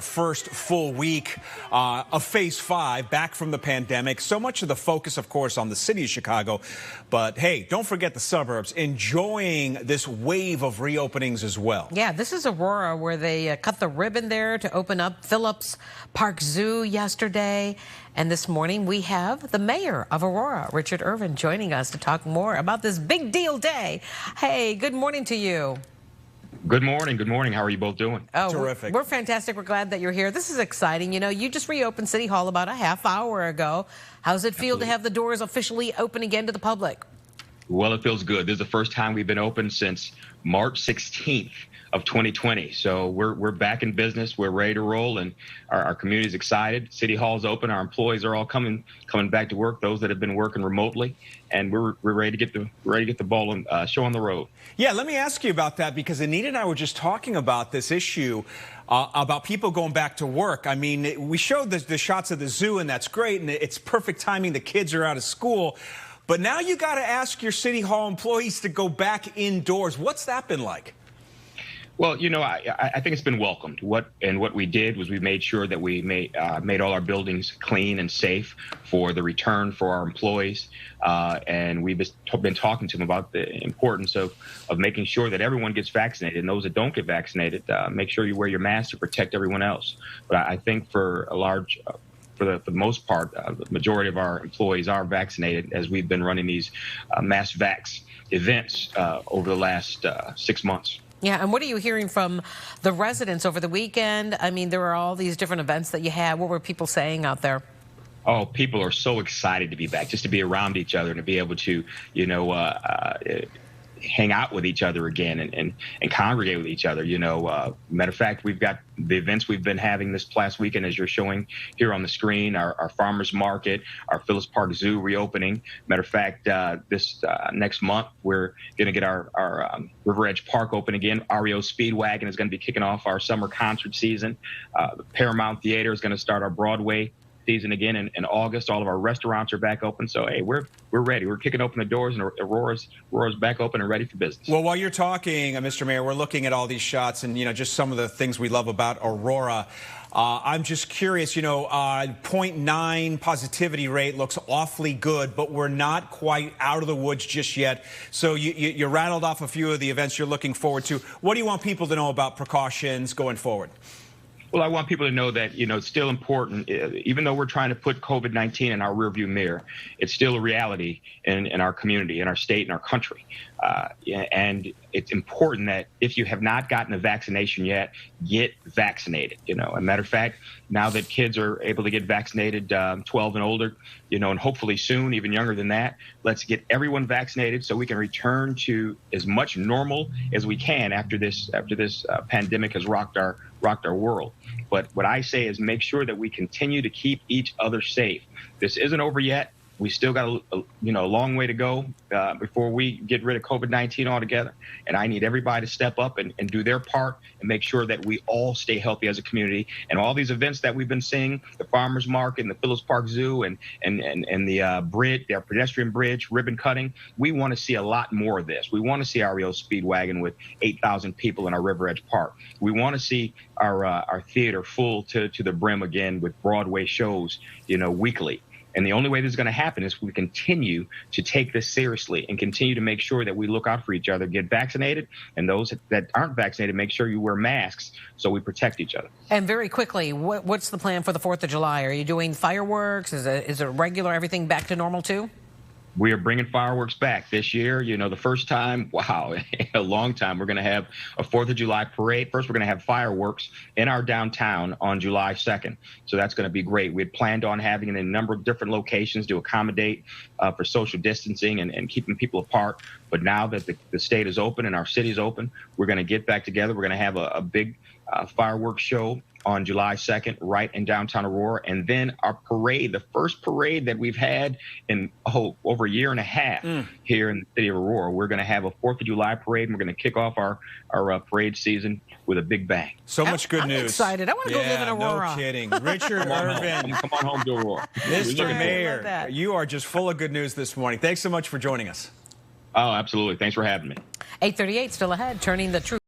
first full week of Phase 5, back from the pandemic. So much of the focus, of course, on the city of Chicago. But, hey, don't forget the suburbs, enjoying this wave of reopenings as well. Yeah, this is Aurora, where they cut the ribbon there to open up PHILLIPS Park Zoo yesterday. And this morning we have the mayor of Aurora, Richard Irvin, joining us to talk more about this big deal day. Hey, good morning to you. Good morning. Good morning. How are you both doing? Oh, terrific. We're fantastic. We're glad that you're here. This is exciting. You know, you just reopened City Hall about a half hour ago. How's it feel to have the doors officially open again to the public? Well, it feels good. This is the first time we've been open since March 16th of 2020. So we're back in business. We're ready to roll, and our community's excited. City Hall's open. Our employees are all coming back to work. Those that have been working remotely, and we're ready to get the ball and show on the road. Yeah, let me ask you about that, because Anita and I were just talking about this issue about people going back to work. I mean, we showed the shots of the zoo, and that's great, and it's perfect timing. The kids are out of school. But now you got to ask your City Hall employees to go back indoors. What's that been like? Well, you know, I think it's been welcomed. What we did was we made sure that we made all our buildings clean and safe for the return for our employees, and we've been talking to them about the importance of making sure that everyone gets vaccinated, and those that don't get vaccinated, make sure you wear your mask to protect everyone else. But I think for the most part, the majority of our employees are vaccinated, as we've been running these mass vax events over the last 6 months. Yeah, and what are you hearing from the residents over the weekend? I mean, there were all these different events that you had. What were people saying out there? Oh, people are so excited to be back, just to be around each other and to be able to, you know, hang out with each other again and congregate with each other. You know, matter of fact, we've got the events we've been having this last weekend, as you're showing here on the screen, our farmers market, our Phillips Park Zoo reopening. Matter of fact, this next month, we're going to get our River Edge Park open again. REO Speedwagon is going to be kicking off our summer concert season. The Paramount Theater is going to start our Broadway season again in August. All of our restaurants are back open. So, hey, we're ready. We're kicking open the doors, and Aurora's back open and ready for business. Well, while you're talking, Mr. Mayor, we're looking at all these shots and, you know, just some of the things we love about Aurora. I'm just curious, you know, 0.9 positivity rate looks awfully good, but we're not quite out of the woods just yet. So you rattled off a few of the events you're looking forward to. What do you want people to know about precautions going forward? Well, I want people to know that, you know, it's still important, even though we're trying to put COVID-19 in our rearview mirror, it's still a reality in our community, in our state, in our country. And it's important that if you have not gotten a vaccination yet, get vaccinated. You know, a matter of fact, now that kids are able to get vaccinated, 12 and older, you know, and hopefully soon, even younger than that, let's get everyone vaccinated so we can return to as much normal as we can after this pandemic has rocked our world. But what I say is make sure that we continue to keep each other safe. This isn't over yet. We still got a long way to go before we get rid of COVID-19 altogether. And I need everybody to step up and do their part and make sure that we all stay healthy as a community. And all these events that we've been seeing, the Farmers Market and the Phillips Park Zoo and the bridge, the pedestrian bridge, ribbon cutting, we want to see a lot more of this. We want to see REO Speedwagon with 8,000 people in our River Edge Park. We want to see our theater full to the brim again with Broadway shows, you know, weekly. And the only way this is going to happen is we continue to take this seriously and continue to make sure that we look out for each other, get vaccinated, and those that aren't vaccinated, make sure you wear masks so we protect each other. And very quickly, what's the plan for the 4th of July? Are you doing fireworks? Is it regular, everything back to normal too? We are bringing fireworks back this year. You know, the first time, wow, a long time, we're going to have a 4th of July parade. First, we're going to have fireworks in our downtown on July 2nd. So that's going to be great. We had planned on having it in a number of different locations to accommodate for social distancing and keeping people apart. But now that the state is open and our city is open, we're going to get back together. We're going to have a big fireworks show on July 2nd, right in downtown Aurora. And then our parade, the first parade that we've had in over a year and a half here in the city of Aurora. We're going to have a 4th of July parade, and we're going to kick off our parade season with a big bang. So much good news. I'm excited. I want to go live in Aurora. No kidding. Richard Irvin. Come on home to Aurora. Mr. Mayor, you are just full of good news this morning. Thanks so much for joining us. Oh, absolutely. Thanks for having me. 8:38 still ahead, turning the truth.